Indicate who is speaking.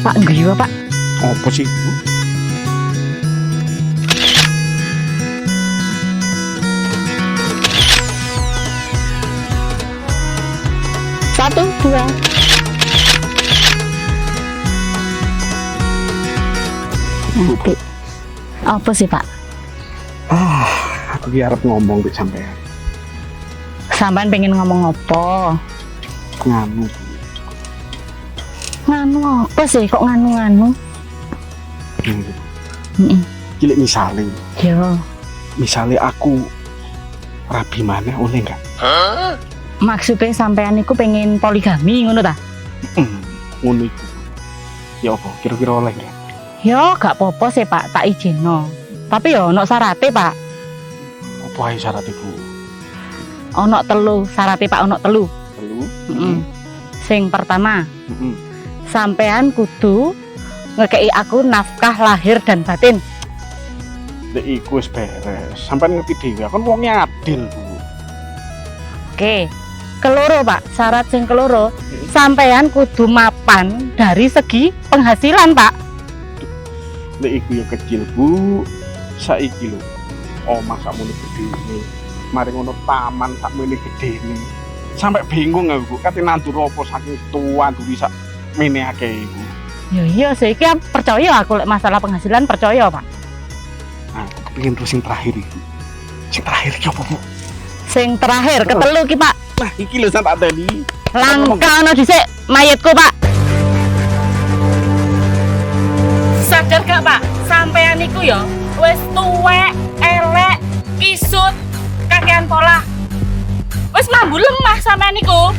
Speaker 1: Pak Guyu, Pak.
Speaker 2: Apa sih, Bu?
Speaker 1: Satu, dua. Nanti. Apa sih, Pak?
Speaker 2: Aku ki arep ngomong mbek sampean.
Speaker 1: Sampean pengen ngomong apa?
Speaker 2: Nganu.
Speaker 1: Nganu apa sih? Kok nganu-nganu? Heeh.
Speaker 2: Cilik misale
Speaker 1: Yo,
Speaker 2: aku rabi maneh oleh enggak?
Speaker 1: maksudnya sampean iku pengen poligami ngono ta?
Speaker 2: Ngono iku. Ya apa kira-kira oleh enggak?
Speaker 1: Yo, gak apa-apa sih, Pak, tak izinno. Tapi yo ono syarate, Pak.
Speaker 2: Apa ae syarat iku?
Speaker 1: Ono telu, syarate Pak ono telu.
Speaker 2: Telu.
Speaker 1: Heeh. Sing pertama,
Speaker 2: Heeh.
Speaker 1: sampean kudu ngekei aku nafkah lahir dan batin.
Speaker 2: Dek iku wis beres. Sampean ngerti dhewe, kan wonge adil, Bu.
Speaker 1: Oke. Keloro, Pak. Syarat sing keloro, sampean kudu mapan dari segi penghasilan, Pak.
Speaker 2: Dek iku ya kecil, Bu. Saiki lho, omah sakmene gedene. Mari ngono taman sakmene gedene. Sampai bingung aku, kate nandur apa saking tua duri sak mene akeh iku.
Speaker 1: Ya iya, saiki percaya aku lek masalah penghasilan percaya, Pak.
Speaker 2: Nah, pengen terus yang terakhir iki. Sing terakhir iki apa, Bu?
Speaker 1: Sing terakhir ketelu ki, Pak.
Speaker 2: Nah, iki lho sampe tadi.
Speaker 1: Langka ono dhisik mayitku, Pak. Sadar gak, Pak? Sampean iku ya wis tuwek, elek, kisut, kakean pola. Wis mambu lemah sampean iku.